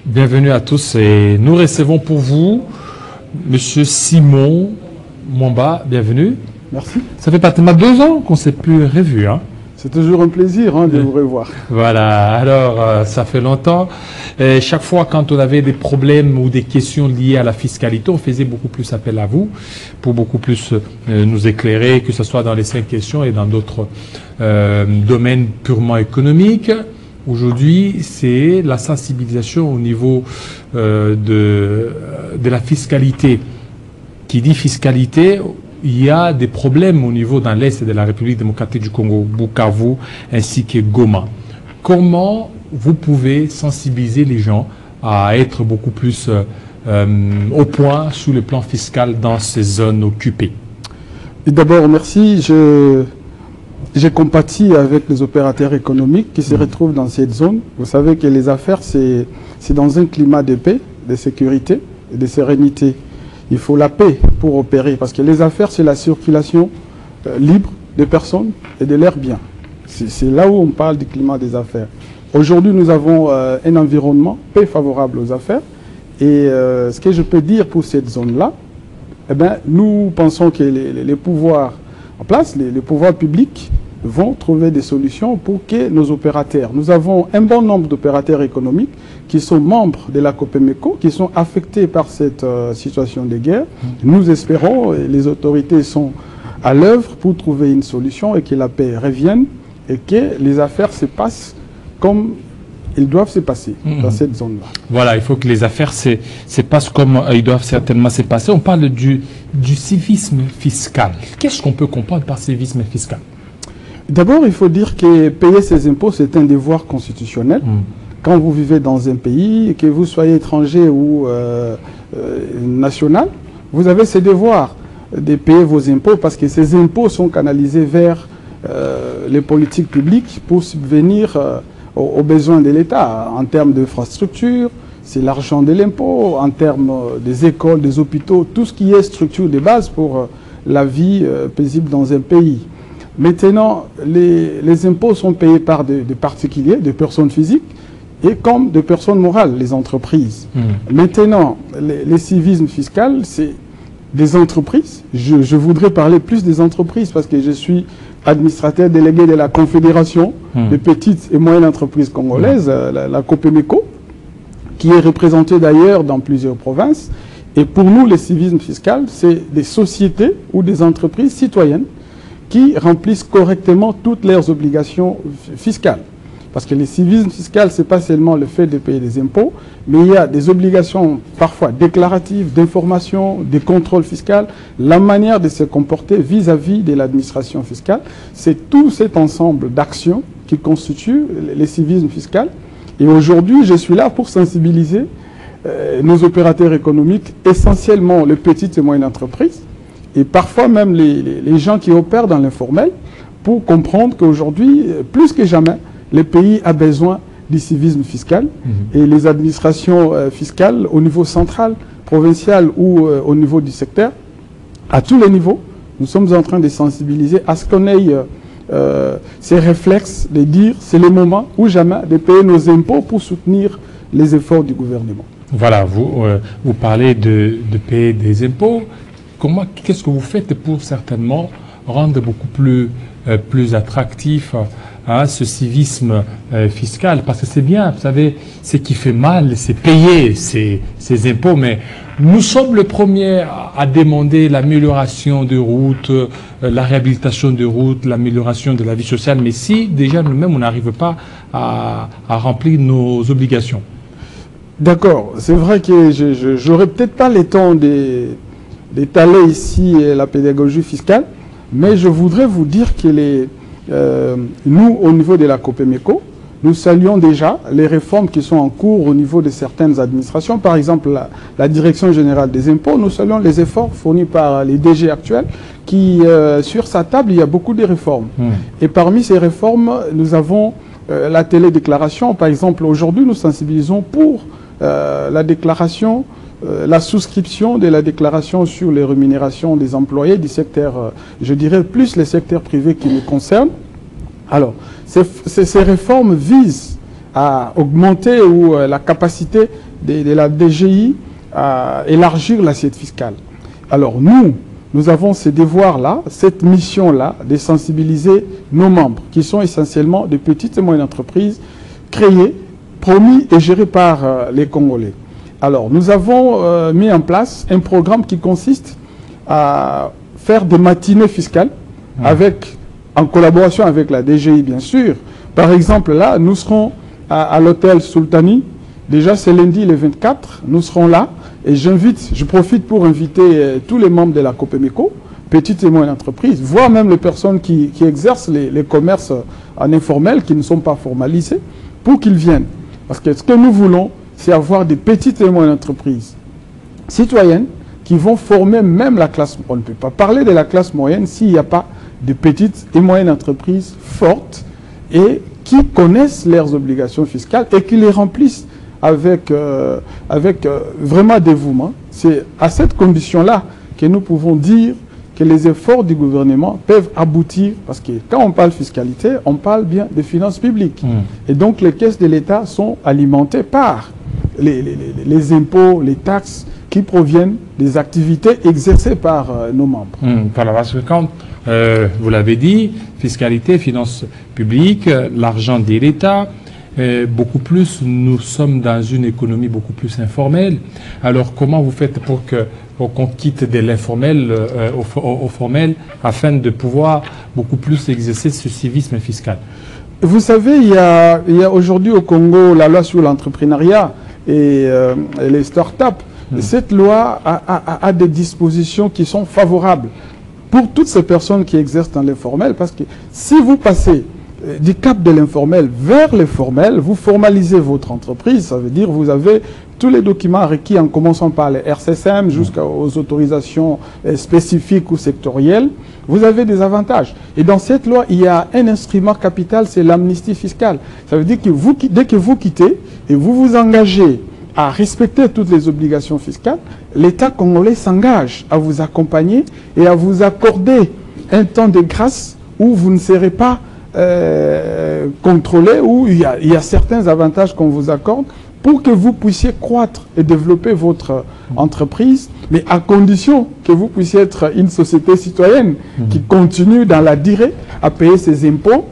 Bienvenue à tous et nous recevons pour vous Monsieur Simon Mwamba, bienvenue. Merci. Ça fait pratiquement 2 ans qu'on ne s'est plus revu. Hein? C'est toujours un plaisir de vous revoir. Voilà, alors ça fait longtemps. Chaque fois quand on avait des problèmes ou des questions liées à la fiscalité, on faisait beaucoup plus appel à vous pour beaucoup plus nous éclairer, que ce soit dans les 5 questions et dans d'autres domaines purement économiques. Aujourd'hui, c'est la sensibilisation au niveau de la fiscalité. Qui dit fiscalité, il y a des problèmes au niveau dans l'Est de la République démocratique du Congo, Bukavu ainsi que Goma. Comment vous pouvez sensibiliser les gens à être beaucoup plus au point sur le plan fiscal dans ces zones occupées? D'abord, merci. J'ai compati avec les opérateurs économiques qui se retrouvent dans cette zone. Vous savez que les affaires, c'est dans un climat de paix, de sécurité et de sérénité. Il faut la paix pour opérer, parce que les affaires, c'est la circulation libre des personnes et de leurs biens. C'est là où on parle du climat des affaires. Aujourd'hui, nous avons un environnement paix favorable aux affaires. Et ce que je peux dire pour cette zone-là, eh bien, nous pensons que les pouvoirs en place, les pouvoirs publics, vont trouver des solutions pour que nos opérateurs, nous avons un bon nombre d'opérateurs économiques qui sont membres de la COPEMECO, qui sont affectés par cette situation de guerre. Nous espérons, et les autorités sont à l'œuvre pour trouver une solution et que la paix revienne et que les affaires se passent comme ils doivent se passer dans cette zone-là. Voilà, il faut que les affaires se passent comme ils doivent certainement se passer. On parle du civisme fiscal. Qu'est-ce qu'on peut comprendre par civisme fiscal? D'abord, il faut dire que payer ses impôts, c'est un devoir constitutionnel. Quand vous vivez dans un pays, que vous soyez étranger ou national, vous avez ce devoir de payer vos impôts parce que ces impôts sont canalisés vers les politiques publiques pour subvenir aux besoins de l'État en termes d'infrastructures. C'est l'argent de l'impôt, en termes des écoles, des hôpitaux, tout ce qui est structure de base pour la vie paisible dans un pays. Maintenant, les impôts sont payés par des particuliers, des personnes physiques, et comme des personnes morales, les entreprises. Maintenant, les civismes fiscal, c'est des entreprises. Je voudrais parler plus des entreprises parce que je suis administrateur délégué de la Confédération des petites et moyennes entreprises congolaises, la COPEMECO, qui est représentée d'ailleurs dans plusieurs provinces. Et pour nous, le civisme fiscal, c'est des sociétés ou des entreprises citoyennes qui remplissent correctement toutes leurs obligations fiscales. Parce que le civisme fiscal, ce n'est pas seulement le fait de payer des impôts, mais il y a des obligations parfois déclaratives, d'information, de contrôle fiscal, la manière de se comporter vis-à-vis de l'administration fiscale. C'est tout cet ensemble d'actions qui constitue le civisme fiscal. Et aujourd'hui, je suis là pour sensibiliser nos opérateurs économiques, essentiellement les petites et moyennes entreprises, et parfois même les gens qui opèrent dans l'informel, pour comprendre qu'aujourd'hui, plus que jamais, le pays a besoin du civisme fiscal et les administrations fiscales au niveau central, provincial ou au niveau du secteur, à tous les niveaux, nous sommes en train de sensibiliser à ce qu'on ait ces réflexes de dire c'est le moment ou jamais de payer nos impôts pour soutenir les efforts du gouvernement. Voilà, vous parlez de payer des impôts. Qu'est-ce que vous faites pour certainement rendre beaucoup plus attractif ce civisme fiscal? Parce que c'est bien, vous savez, ce qui fait mal, c'est payer ces impôts, mais nous sommes les premiers à demander l'amélioration des routes, la réhabilitation des routes, l'amélioration de la vie sociale, mais si déjà nous-mêmes on n'arrive pas à remplir nos obligations. D'accord, c'est vrai que je n'aurai peut-être pas le temps d'étaler ici la pédagogie fiscale, mais je voudrais vous dire que nous, au niveau de la COPEMECO, nous saluons déjà les réformes qui sont en cours au niveau de certaines administrations. Par exemple, la Direction générale des impôts, nous saluons les efforts fournis par les DG actuels qui, sur sa table, il y a beaucoup de réformes. Et parmi ces réformes, nous avons la télédéclaration. Par exemple, aujourd'hui, nous sensibilisons pour la déclaration, la souscription de la déclaration sur les rémunérations des employés du secteur, je dirais plus les secteurs privés qui nous concernent. Alors, ces réformes visent à augmenter ou la capacité de la DGI à élargir l'assiette fiscale. Alors nous avons ce devoir-là, cette mission-là, de sensibiliser nos membres, qui sont essentiellement de petites et moyennes entreprises créées, promis et gérées par les Congolais. Alors, nous avons mis en place un programme qui consiste à faire des matinées fiscales, en collaboration avec la DGI, bien sûr. Par exemple, là, nous serons à l'hôtel Sultani. Déjà, c'est lundi le 24, nous serons là. Et je profite pour inviter tous les membres de la Copemeco, petites et moyennes entreprises, voire même les personnes qui exercent les commerces en informel, qui ne sont pas formalisés, pour qu'ils viennent. Parce que ce que nous voulons, c'est avoir des petites et moyennes entreprises citoyennes qui vont former même la classe. On ne peut pas parler de la classe moyenne s'il n'y a pas de petites et moyennes entreprises fortes et qui connaissent leurs obligations fiscales et qui les remplissent avec vraiment dévouement. C'est à cette condition-là que nous pouvons dire que les efforts du gouvernement peuvent aboutir, parce que quand on parle fiscalité, on parle bien de finances publiques. Et donc les caisses de l'État sont alimentées par les impôts, les taxes qui proviennent des activités exercées par nos membres. Voilà, parce que quand, vous l'avez dit, fiscalité, finances publiques, l'argent de l'État, beaucoup plus, nous sommes dans une économie beaucoup plus informelle. Alors comment vous faites pour qu'on quitte de l'informel au formel afin de pouvoir beaucoup plus exercer ce civisme fiscal? Vous savez, il y a aujourd'hui au Congo la loi sur l'entrepreneuriat et les start-up. Cette loi a des dispositions qui sont favorables pour toutes ces personnes qui exercent dans l'informel, parce que si vous passez du cap de l'informel vers le formel, vous formalisez votre entreprise, ça veut dire que vous avez tous les documents requis en commençant par les RCSM jusqu'aux autorisations spécifiques ou sectorielles, vous avez des avantages. Et dans cette loi, il y a un instrument capital, c'est l'amnistie fiscale. Ça veut dire que dès que vous quittez et vous vous engagez à respecter toutes les obligations fiscales, l'État congolais s'engage à vous accompagner et à vous accorder un temps de grâce où vous ne serez pas contrôlé, où il y a certains avantages qu'on vous accorde pour que vous puissiez croître et développer votre entreprise, mais à condition que vous puissiez être une société citoyenne qui continue dans la durée à payer ses impôts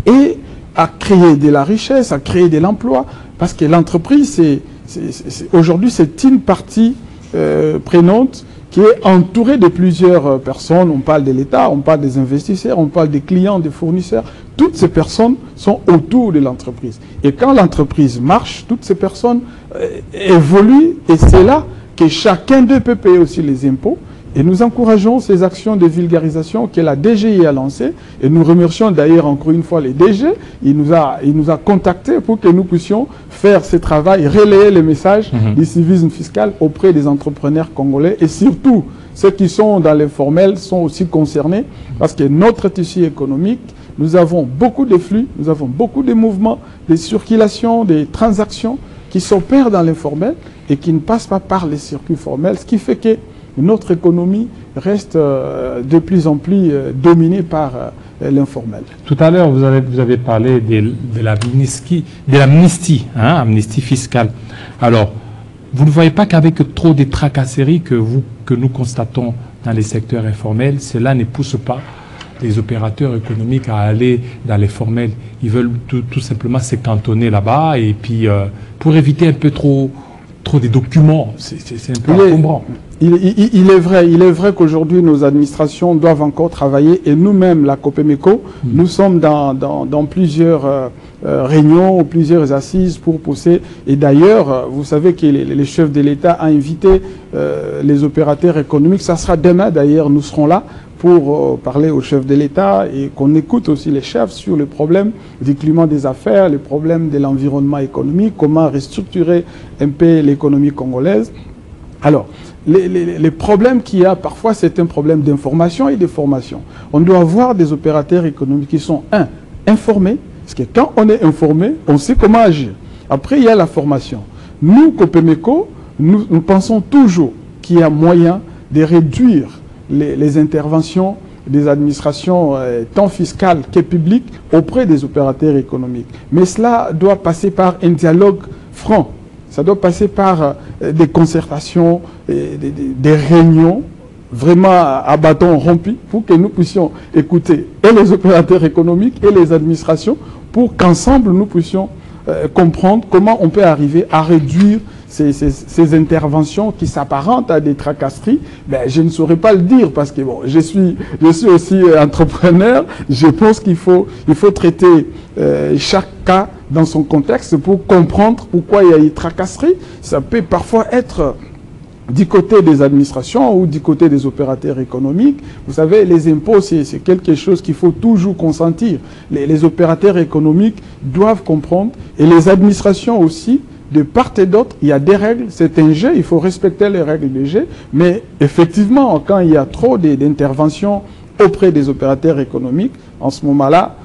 et à créer de la richesse, à créer de l'emploi, parce que l'entreprise, aujourd'hui, c'est une partie prenante qui est entourée de plusieurs personnes. On parle de l'État, on parle des investisseurs, on parle des clients, des fournisseurs. Toutes ces personnes sont autour de l'entreprise. Et quand l'entreprise marche, toutes ces personnes évoluent et c'est là que chacun d'eux peut payer aussi les impôts. Et nous encourageons ces actions de vulgarisation que la DGI a lancées. Et nous remercions d'ailleurs encore une fois les DG. Il nous a contactés pour que nous puissions faire ce travail, relayer les messages du civisme fiscal auprès des entrepreneurs congolais. Et surtout, ceux qui sont dans l'informel sont aussi concernés parce que notre tissu économique, nous avons beaucoup de flux, nous avons beaucoup de mouvements, des circulations, des transactions qui s'opèrent dans l'informel et qui ne passent pas par les circuits formels, ce qui fait que notre économie reste de plus en plus dominée par l'informel. Tout à l'heure, vous avez parlé de l'amnistie, amnistie fiscale. Alors, vous ne voyez pas qu'avec trop de tracasseries que nous constatons dans les secteurs informels, cela ne pousse pas les opérateurs économiques à aller dans les formels. Ils veulent tout simplement se cantonner là-bas et puis pour éviter un peu trop des documents, c'est un peu encombrant. Il est vrai qu'aujourd'hui nos administrations doivent encore travailler et nous-mêmes, la Copemeco, nous sommes dans plusieurs réunions, plusieurs assises pour pousser. Et d'ailleurs, vous savez que les chefs de l'État ont invité les opérateurs économiques. Ça sera demain d'ailleurs, nous serons là pour parler aux chefs de l'État et qu'on écoute aussi les chefs sur le problème du climat des affaires, le problème de l'environnement économique, comment restructurer un peu l'économie congolaise. Alors, les problèmes qu'il y a parfois, c'est un problème d'information et de formation. On doit avoir des opérateurs économiques qui sont, informés, parce que quand on est informé, on sait comment agir. Après, il y a la formation. Nous, Copemeco, nous pensons toujours qu'il y a moyen de réduire les interventions des administrations tant fiscales que publiques auprès des opérateurs économiques. Mais cela doit passer par un dialogue franc. Ça doit passer par des concertations, des réunions vraiment à bâton rompu pour que nous puissions écouter et les opérateurs économiques et les administrations pour qu'ensemble nous puissions comprendre comment on peut arriver à réduire ces interventions qui s'apparentent à des tracasseries. Ben, je ne saurais pas le dire parce que bon, je suis aussi entrepreneur. Je pense qu'il faut traiter chaque cas dans son contexte pour comprendre pourquoi il y a eu tracasserie. Ça peut parfois être du côté des administrations ou du côté des opérateurs économiques. Vous savez, les impôts, c'est quelque chose qu'il faut toujours consentir. Les opérateurs économiques doivent comprendre et les administrations aussi. De part et d'autre, il y a des règles, c'est un jeu, il faut respecter les règles du jeu, mais effectivement, quand il y a trop d'interventions auprès des opérateurs économiques, en ce moment-là,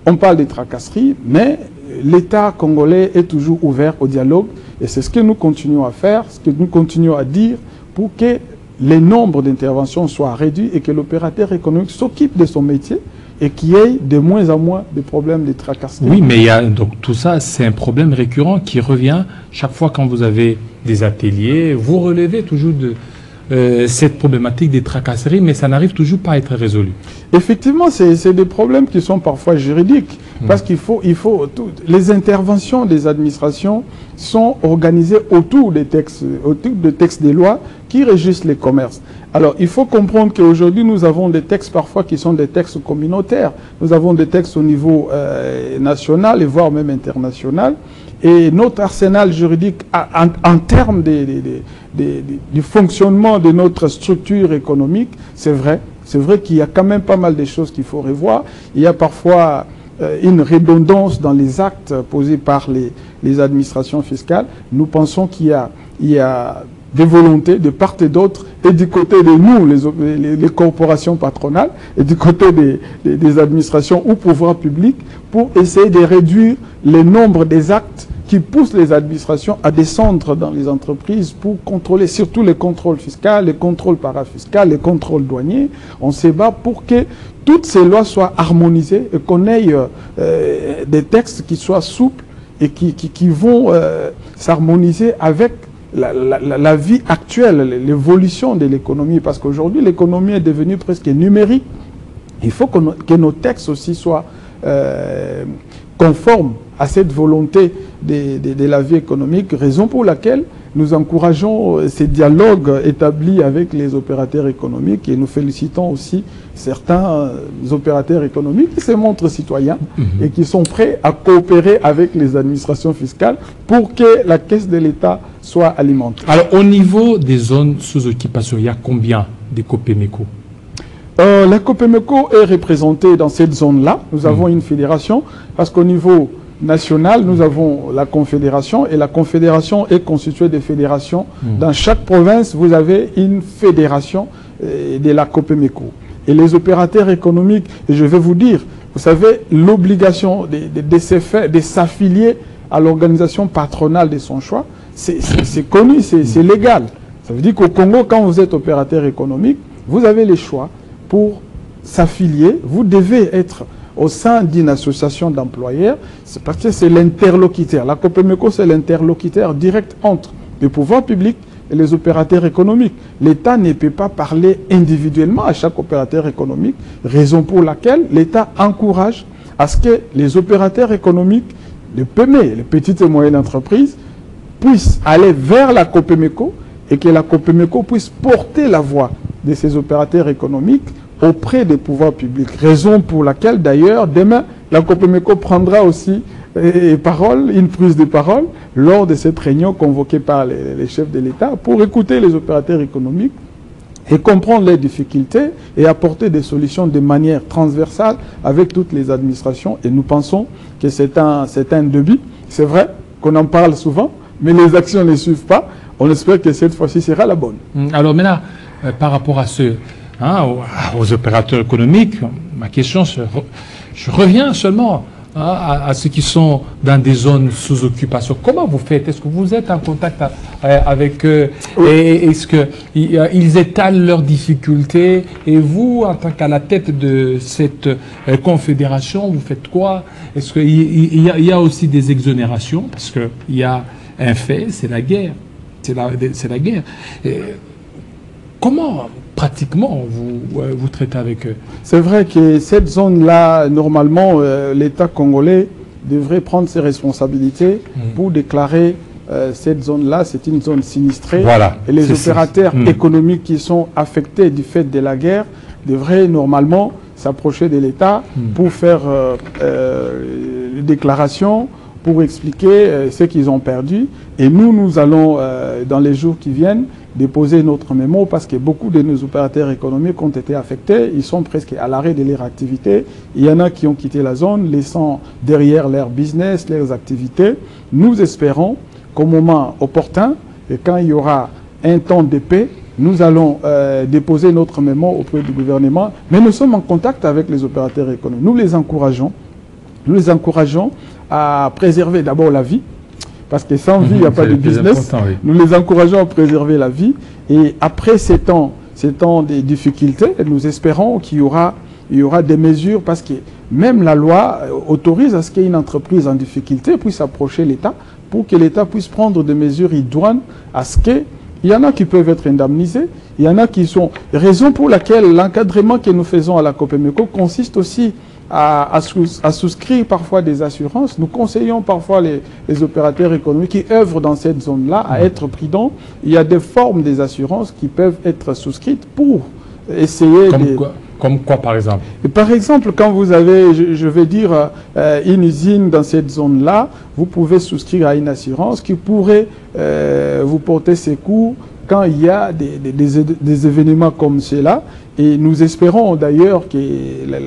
on parle des tracasseries, mais l'État congolais est toujours ouvert au dialogue, et c'est ce que nous continuons à faire, ce que nous continuons à dire, pour que les nombres d'interventions soient réduits et que l'opérateur économique s'occupe de son métier, et qu'il y ait de moins en moins de problèmes de tracasseries. Oui, mais il y a, donc tout ça, c'est un problème récurrent qui revient chaque fois quand vous avez des ateliers. Vous relevez toujours cette problématique des tracasseries, mais ça n'arrive toujours pas à être résolu. Effectivement, c'est des problèmes qui sont parfois juridiques, parce qu'il faut les interventions des administrations sont organisées autour des textes des lois qui régissent les commerces. Alors, il faut comprendre qu'aujourd'hui, nous avons des textes parfois qui sont des textes communautaires. Nous avons des textes au niveau national et voire même international. Et notre arsenal juridique, en termes du fonctionnement de notre structure économique, c'est vrai qu'il y a quand même pas mal de choses qu'il faut revoir. Il y a parfois une redondance dans les actes posés par les administrations fiscales. Nous pensons qu'il y a des volontés de part et d'autre, et du côté de nous, les corporations patronales, et du côté des administrations ou pouvoirs publics, pour essayer de réduire le nombre des actes qui poussent les administrations à descendre dans les entreprises pour contrôler, surtout les contrôles fiscaux, les contrôles parafiscaux, les contrôles douaniers. On se bat pour que toutes ces lois soient harmonisées et qu'on ait des textes qui soient souples et qui vont s'harmoniser avec la vie actuelle, l'évolution de l'économie, parce qu'aujourd'hui l'économie est devenue presque numérique. Il faut que nos textes aussi soient conformes à cette volonté de la vie économique, raison pour laquelle nous encourageons ces dialogues établis avec les opérateurs économiques et nous félicitons aussi certains opérateurs économiques qui se montrent citoyens et qui sont prêts à coopérer avec les administrations fiscales pour que la caisse de l'État soit alimentée. Alors, au niveau des zones sous occupation, il y a combien de Copemeco? La Copemeco est représentée dans cette zone-là. Nous avons une fédération parce qu'au niveau national, nous avons la confédération et la confédération est constituée de fédérations. Dans chaque province, vous avez une fédération de la Copemeco. Et les opérateurs économiques, et je vais vous dire, vous savez, l'obligation de s'affilier à l'organisation patronale de son choix, c'est connu, c'est légal. Ça veut dire qu'au Congo, quand vous êtes opérateur économique, vous avez le choix pour s'affilier. Vous devez être au sein d'une association d'employeurs, c'est parce que c'est l'interlocuteur. La Copemeco, c'est l'interlocuteur direct entre le pouvoir public et les opérateurs économiques. L'État ne peut pas parler individuellement à chaque opérateur économique, raison pour laquelle l'État encourage à ce que les opérateurs économiques, les PME, les petites et moyennes entreprises, puissent aller vers la Copemeco et que la Copemeco puisse porter la voix de ces opérateurs économiques auprès des pouvoirs publics. Raison pour laquelle, d'ailleurs, demain, la Copemeco prendra aussi une prise de parole lors de cette réunion convoquée par les chefs de l'État pour écouter les opérateurs économiques et comprendre leurs difficultés et apporter des solutions de manière transversale avec toutes les administrations. Et nous pensons que c'est un début. C'est vrai qu'on en parle souvent, mais les actions ne suivent pas. On espère que cette fois-ci sera la bonne. Alors maintenant, par rapport à aux opérateurs économiques, ma question, je reviens seulement à ceux qui sont dans des zones sous occupation. Comment vous faites? Est-ce que vous êtes en contact avec eux? Et est-ce qu'ils étalent leurs difficultés? Et vous, en tant qu'à la tête de cette confédération, vous faites quoi? Est-ce qu'il y a aussi des exonérations? Parce qu'il y a un fait, c'est la guerre. C'est la guerre. Et comment, pratiquement, vous traitez avec eux? C'est vrai que cette zone-là, normalement, l'État congolais devrait prendre ses responsabilités pour déclarer cette zone-là, c'est une zone sinistrée. Voilà, et les opérateurs économiques qui sont affectés du fait de la guerre devraient normalement s'approcher de l'État pour faire des déclarations, pour expliquer ce qu'ils ont perdu. Et nous allons, dans les jours qui viennent, déposer notre mémo parce que beaucoup de nos opérateurs économiques ont été affectés. Ils sont presque à l'arrêt de leur activité. Il y en a qui ont quitté la zone, laissant derrière leur business, leurs activités. Nous espérons qu'au moment opportun, et quand il y aura un temps de paix, nous allons déposer notre mémo auprès du gouvernement. Mais nous sommes en contact avec les opérateurs économiques. Nous les encourageons à préserver d'abord la vie, parce que sans vie, il n'y a pas de business. Oui. Nous les encourageons à préserver la vie. Et après ces temps de difficultés, nous espérons qu'il y aura des mesures, parce que même la loi autorise à ce qu'une entreprise en difficulté puisse approcher l'État, pour que l'État puisse prendre des mesures idoines à ce que... Il y en a qui peuvent être indemnisés, il y en a qui sont... Raison pour laquelle l'encadrement que nous faisons à la COPEMECO consiste aussi à souscrire parfois des assurances. Nous conseillons parfois les opérateurs économiques qui œuvrent dans cette zone-là à être prudents. Il y a des formes des assurances qui peuvent être souscrites pour essayer Comme quoi, par exemple? Et par exemple, quand vous avez, je vais dire, une usine dans cette zone-là, vous pouvez souscrire à une assurance qui pourrait vous porter secours quand il y a des événements comme cela. Et nous espérons d'ailleurs que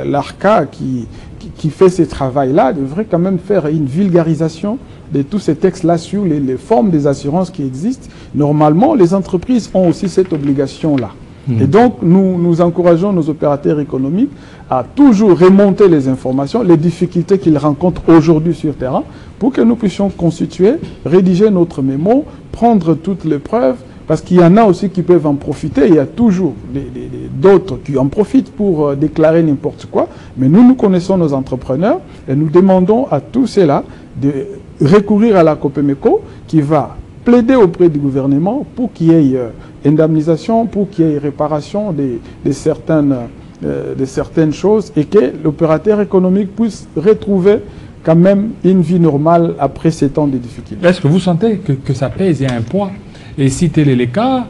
l'ARCA qui fait ce travail-là devrait quand même faire une vulgarisation de tous ces textes-là sur les formes des assurances qui existent. Normalement, les entreprises ont aussi cette obligation-là. Et donc, nous encourageons nos opérateurs économiques à toujours remonter les informations, les difficultés qu'ils rencontrent aujourd'hui sur terrain, pour que nous puissions constituer, rédiger notre mémo, prendre toutes les preuves, parce qu'il y en a aussi qui peuvent en profiter. Il y a toujours d'autres qui en profitent pour déclarer n'importe quoi. Mais nous connaissons nos entrepreneurs et nous demandons à tous ceux-là de recourir à la COPEMECO qui va plaider auprès du gouvernement pour qu'il y ait indemnisation, pour qu'il y ait réparation de certaines choses et que l'opérateur économique puisse retrouver quand même une vie normale après ces temps de difficultés. Est-ce que vous sentez que ça pèse, il y a un poids? Et si tel est le cas,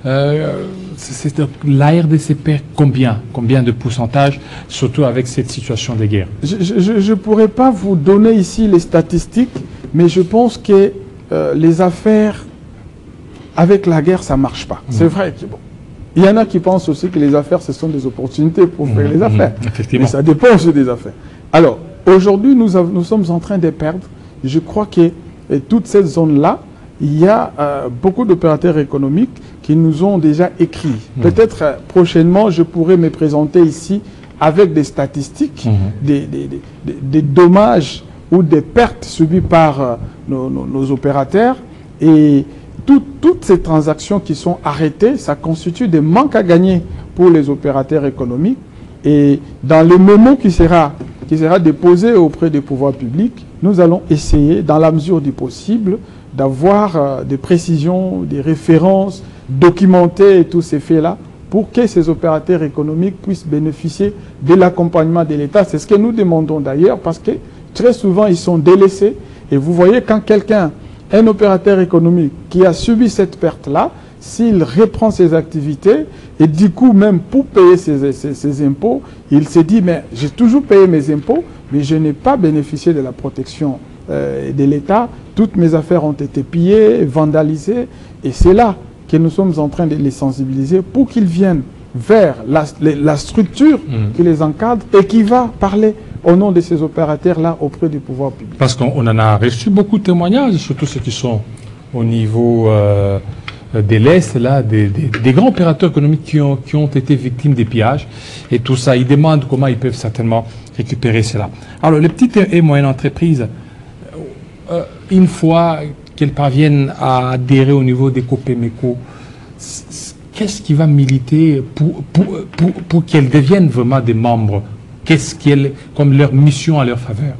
la RDC perd combien de pourcentage, surtout avec cette situation de guerre? Je ne pourrais pas vous donner ici les statistiques, mais je pense que les affaires avec la guerre, ça ne marche pas. C'est vrai que bon, il y en a qui pensent aussi que les affaires, ce sont des opportunités pour faire les affaires. Effectivement. Mais ça dépend aussi des affaires. Alors, aujourd'hui, nous sommes en train de perdre. Je crois que toute cette zone-là, il y a beaucoup d'opérateurs économiques qui nous ont déjà écrit. Peut-être prochainement, je pourrais me présenter ici avec des statistiques, des dommages ou des pertes subies par nos opérateurs. Et toutes ces transactions qui sont arrêtées, ça constitue des manques à gagner pour les opérateurs économiques. Et dans le mémo qui sera déposé auprès des pouvoirs publics, nous allons essayer, dans la mesure du possible, d'avoir des précisions, des références, documenter tous ces faits-là pour que ces opérateurs économiques puissent bénéficier de l'accompagnement de l'État. C'est ce que nous demandons d'ailleurs parce que très souvent, ils sont délaissés. Et vous voyez, quand un opérateur économique qui a subi cette perte-là, s'il reprend ses activités et du coup, même pour payer ses impôts, il se dit, mais j'ai toujours payé mes impôts, mais je n'ai pas bénéficié de la protection de l'État. Toutes mes affaires ont été pillées, vandalisées. Et c'est là que nous sommes en train de les sensibiliser pour qu'ils viennent vers la structure qui les encadre et qui va parler au nom de ces opérateurs-là auprès du pouvoir public. Parce qu'on en a reçu beaucoup de témoignages, surtout ceux qui sont au niveau de l'Est, là, des grands opérateurs économiques qui ont été victimes des pillages et tout ça. Ils demandent comment ils peuvent certainement récupérer cela. Alors, les petites et moyennes entreprises, une fois qu'elles parviennent à adhérer au niveau des COPEMECO, qu'est-ce qui va militer pour qu'elles deviennent vraiment des membres? Qu'est-ce qui est comme leur mission à leur faveur?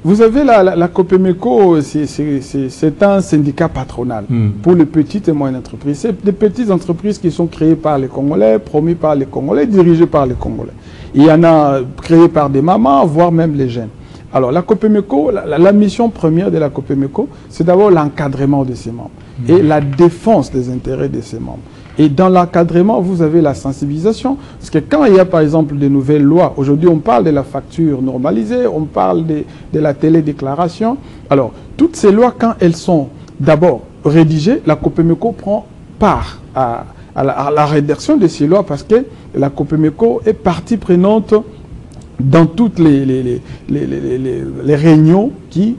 Vous avez la COPEMECO, c'est un syndicat patronal pour les petites et moyennes entreprises. C'est des petites entreprises qui sont créées par les Congolais, promues par les Congolais, dirigées par les Congolais. Il y en a créées par des mamans, voire même les jeunes. Alors la COPEMECO, la mission première de la COPEMECO, c'est d'abord l'encadrement de ses membres et la défense des intérêts de ses membres. Et dans l'encadrement, vous avez la sensibilisation. Parce que quand il y a, par exemple, de nouvelles lois, aujourd'hui, on parle de la facture normalisée, on parle de la télédéclaration. Alors, toutes ces lois, quand elles sont d'abord rédigées, la COPEMECO prend part à la rédaction de ces lois parce que la COPEMECO est partie prenante dans toutes les réunions qui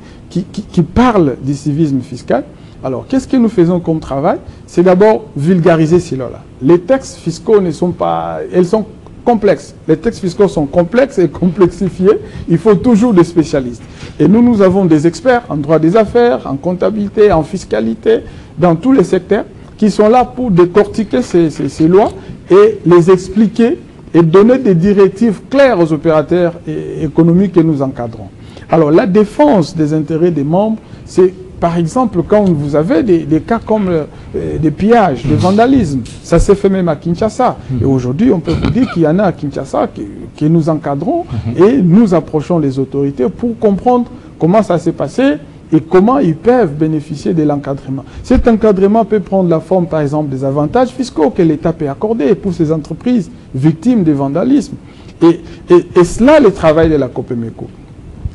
parlent du civisme fiscal. Alors, qu'est-ce que nous faisons comme travail? C'est d'abord vulgariser ces lois-là. Les textes fiscaux ne sont pas... Elles sont complexes. Les textes fiscaux sont complexes et complexifiés. Il faut toujours des spécialistes. Et nous avons des experts en droit des affaires, en comptabilité, en fiscalité, dans tous les secteurs, qui sont là pour décortiquer ces lois et les expliquer et donner des directives claires aux opérateurs économiques que nous encadrons. Alors, la défense des intérêts des membres, c'est... Par exemple, quand vous avez des cas comme des pillages, des vandalismes, ça s'est fait même à Kinshasa. Et aujourd'hui, on peut vous dire qu'il y en a à Kinshasa que nous encadrons et nous approchons les autorités pour comprendre comment ça s'est passé et comment ils peuvent bénéficier de l'encadrement. Cet encadrement peut prendre la forme, par exemple, des avantages fiscaux que l'État peut accorder pour ces entreprises victimes de vandalisme. Et cela, le travail de la COPEMECO.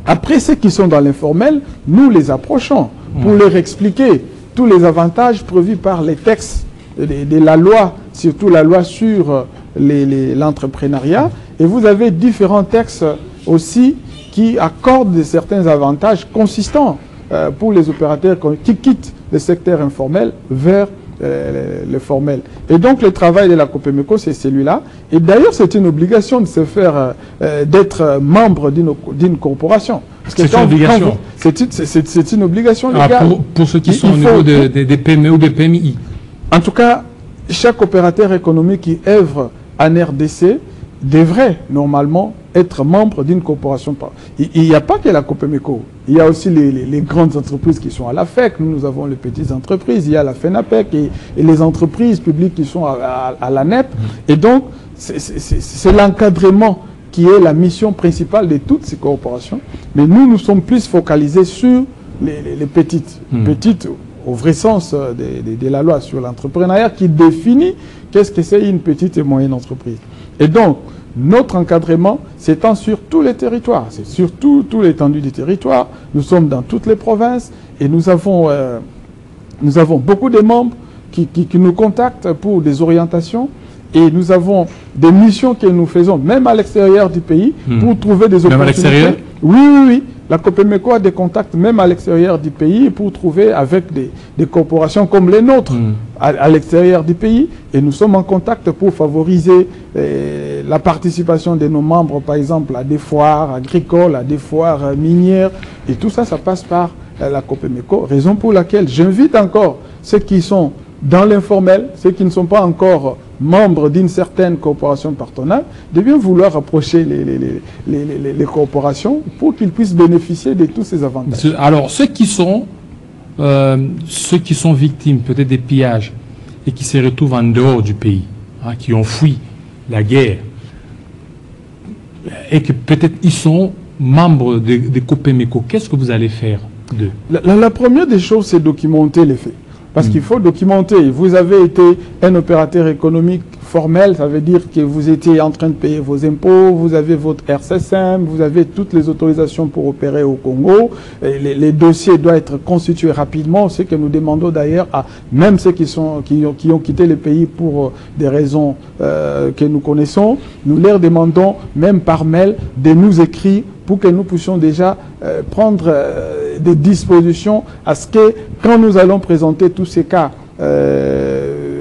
Après, ceux qui sont dans l'informel, nous les approchons pour leur expliquer tous les avantages prévus par les textes de la loi, surtout la loi sur l'entrepreneuriat. Et vous avez différents textes aussi qui accordent certains avantages consistants pour les opérateurs qui quittent le secteur informel vers le formel. Et donc le travail de la COPEMECO, c'est celui-là. Et d'ailleurs, c'est une obligation de se faire, d'être membre d'une corporation. C'est une obligation. C'est une obligation légale. Pour ceux qui sont au niveau des PME ou des PMI. En tout cas, chaque opérateur économique qui œuvre en RDC devrait normalement être membre d'une corporation. Il n'y a pas que la COPEMECO. Il y a aussi les grandes entreprises qui sont à la FEC. Nous avons les petites entreprises. Il y a la FENAPEC et les entreprises publiques qui sont à la NEP. Et donc, c'est l'encadrement qui est la mission principale de toutes ces corporations. Mais nous sommes plus focalisés sur les petites. Petites au vrai sens de la loi sur l'entrepreneuriat qui définit qu'est-ce que c'est une petite et moyenne entreprise. Et donc, notre encadrement s'étend sur tous les territoires, c'est sur tout l'étendue du territoire. Nous sommes dans toutes les provinces et nous avons beaucoup de membres qui nous contactent pour des orientations et nous avons des missions que nous faisons même à l'extérieur du pays pour trouver des opportunités. Même à l'extérieur? Oui. La COPEMECO a des contacts même à l'extérieur du pays pour trouver avec des corporations comme les nôtres à l'extérieur du pays. Et nous sommes en contact pour favoriser la participation de nos membres, par exemple, à des foires agricoles, à des foires minières. Et tout ça, ça passe par la COPEMECO. Raison pour laquelle j'invite encore ceux qui sont dans l'informel, ceux qui ne sont pas encore membres d'une certaine corporation partenaire, de bien vouloir approcher les corporations pour qu'ils puissent bénéficier de tous ces avantages. Alors, ceux qui sont victimes peut-être des pillages et qui se retrouvent en dehors du pays, qui ont fui la guerre, et que peut-être ils sont membres de COPEMECO, qu'est-ce que vous allez faire d'eux? La première des choses, c'est documenter les faits. Parce qu'il faut documenter. Vous avez été un opérateur économique formel, ça veut dire que vous étiez en train de payer vos impôts, vous avez votre RCSM, vous avez toutes les autorisations pour opérer au Congo. Les dossiers doivent être constitués rapidement, ce que nous demandons d'ailleurs à même ceux qui ont quitté le pays pour des raisons que nous connaissons. Nous leur demandons, même par mail, de nous écrire pour que nous puissions déjà prendre des dispositions à ce que, quand nous allons présenter tous ces cas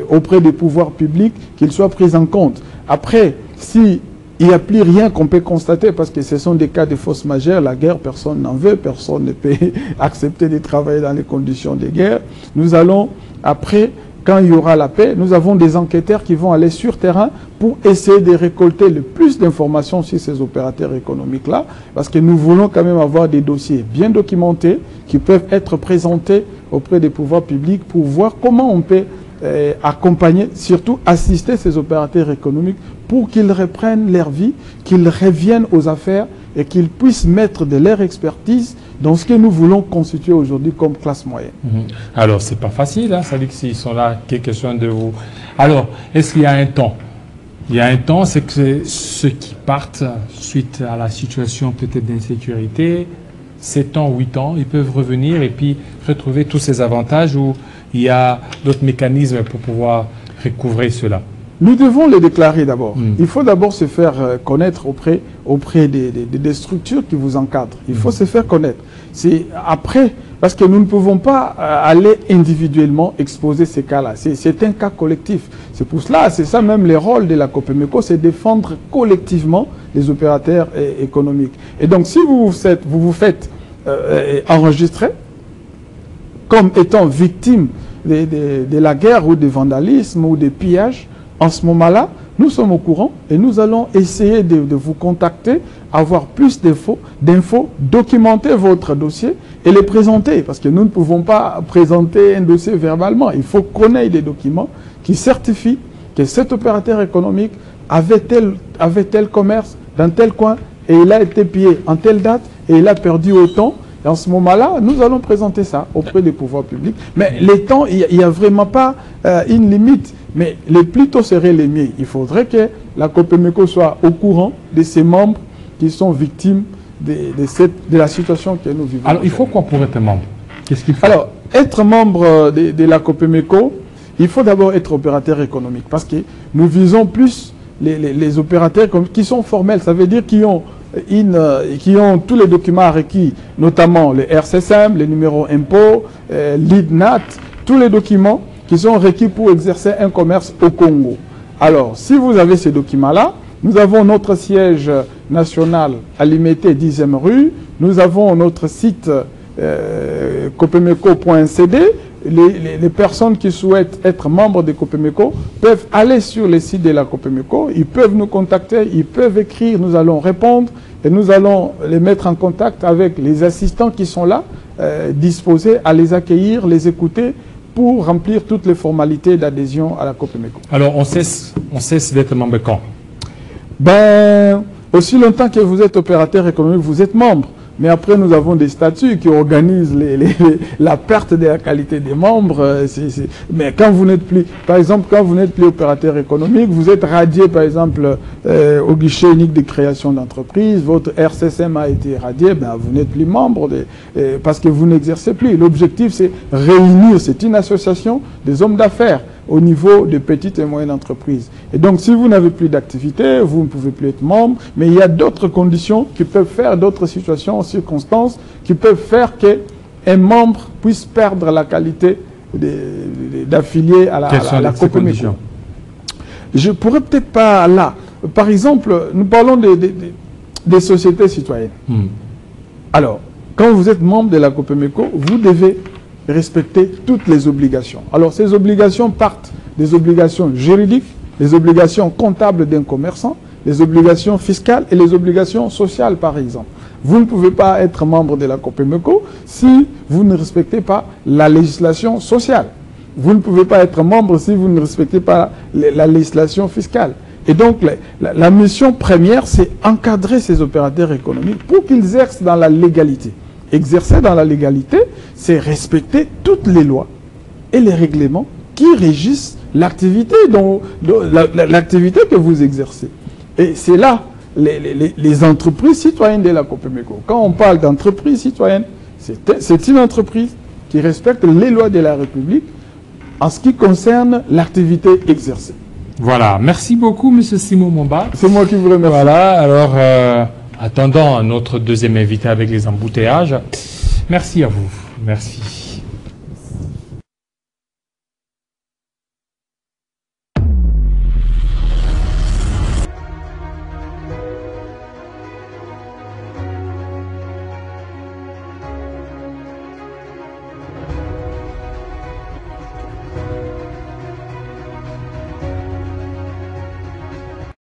auprès des pouvoirs publics, qu'ils soient pris en compte. Après, si il n'y a plus rien qu'on peut constater, parce que ce sont des cas de force majeure, la guerre, personne n'en veut, personne ne peut accepter de travailler dans les conditions de guerre. Nous allons, après, quand il y aura la paix, nous avons des enquêteurs qui vont aller sur terrain pour essayer de récolter le plus d'informations sur ces opérateurs économiques-là, parce que nous voulons quand même avoir des dossiers bien documentés qui peuvent être présentés auprès des pouvoirs publics pour voir comment on peut accompagner, surtout assister ces opérateurs économiques pour qu'ils reprennent leur vie, qu'ils reviennent aux affaires et qu'ils puissent mettre de leur expertise dans ce que nous voulons constituer aujourd'hui comme classe moyenne. Alors, c'est pas facile, hein, ça dit que s'ils sont là, quelques-uns de vous. Alors, est-ce qu'il y a un temps? Il y a un temps, c'est que ceux qui partent suite à la situation peut-être d'insécurité, 7 ans, 8 ans, ils peuvent revenir et puis retrouver tous ces avantages où il y a d'autres mécanismes pour pouvoir recouvrer cela. Nous devons les déclarer d'abord. Il faut d'abord se faire connaître auprès des structures qui vous encadrent. Il faut se faire connaître. C'est après, parce que nous ne pouvons pas aller individuellement exposer ces cas-là. C'est un cas collectif. C'est pour cela, c'est ça même le rôle de la COPEMECO, c'est défendre collectivement les opérateurs économiques. Et donc, si vous vous faites enregistrer comme étant victime de la guerre ou des vandalismes ou des pillages, en ce moment-là, nous sommes au courant et nous allons essayer de vous contacter, avoir plus d'infos, documenter votre dossier et les présenter. Parce que nous ne pouvons pas présenter un dossier verbalement. Il faut qu'on ait des documents qui certifient que cet opérateur économique avait tel commerce dans tel coin et il a été pillé en telle date et il a perdu autant. Et en ce moment-là, nous allons présenter ça auprès des pouvoirs publics. Mais les temps, il n'y a vraiment pas une limite. Mais les plus tôt seraient les mieux. Il faudrait que la COPEMECO soit au courant de ses membres qui sont victimes de la situation que nous vivons. Alors, il faut quoi pour être membre? Qu'est-ce qu'il faut? Alors, être membre de la COPEMECO, il faut d'abord être opérateur économique. Parce que nous visons plus les opérateurs qui sont formels. Ça veut dire qui ont tous les documents requis, notamment le RCSM, les numéros impôts, l'IDNAT, tous les documents qui sont requis pour exercer un commerce au Congo. Alors, si vous avez ces documents-là, nous avons notre siège national à Limité 10e rue, nous avons notre site copemeco.cd. Les personnes qui souhaitent être membres de COPEMECO peuvent aller sur le site de la COPEMECO, ils peuvent nous contacter, ils peuvent écrire, nous allons répondre et nous allons les mettre en contact avec les assistants qui sont là, disposés à les accueillir, les écouter pour remplir toutes les formalités d'adhésion à la COPEMECO. Alors, on cesse d'être membre quand? Ben, aussi longtemps que vous êtes opérateur économique, vous êtes membre. Mais après, nous avons des statuts qui organisent la perte de la qualité des membres. Mais quand vous n'êtes plus, par exemple, quand vous n'êtes plus opérateur économique, vous êtes radié, par exemple, au guichet unique de création d'entreprise, votre RCSM a été radié, ben, vous n'êtes plus membre parce que vous n'exercez plus. L'objectif, c'est réunir, c'est une association des hommes d'affaires au niveau de petites et moyennes entreprises. Et donc, si vous n'avez plus d'activité, vous ne pouvez plus être membre, mais il y a d'autres conditions qui peuvent faire, d'autres situations, circonstances, qui peuvent faire qu'un membre puisse perdre la qualité d'affilié à la COPEMECO. Je ne pourrais peut-être pas là. Par exemple, nous parlons des sociétés citoyennes. Alors, quand vous êtes membre de la COPEMECO, vous devez respecter toutes les obligations. Alors, ces obligations partent des obligations juridiques, les obligations comptables d'un commerçant, les obligations fiscales et les obligations sociales, par exemple. Vous ne pouvez pas être membre de la COPEMECO si vous ne respectez pas la législation sociale. Vous ne pouvez pas être membre si vous ne respectez pas la législation fiscale. Et donc, la mission première, c'est encadrer ces opérateurs économiques pour qu'ils exercent dans la légalité. Exercer dans la légalité, c'est respecter toutes les lois et les règlements qui régissent l'activité l'activité que vous exercez. Et c'est là les entreprises citoyennes de la COPEMECO. Quand on parle d'entreprise citoyenne, c'est une entreprise qui respecte les lois de la République en ce qui concerne l'activité exercée. Voilà, merci beaucoup, M. Simon Momba. C'est moi qui vous remercie. Voilà, alors, attendant notre deuxième invité avec les embouteillages, merci à vous. Merci.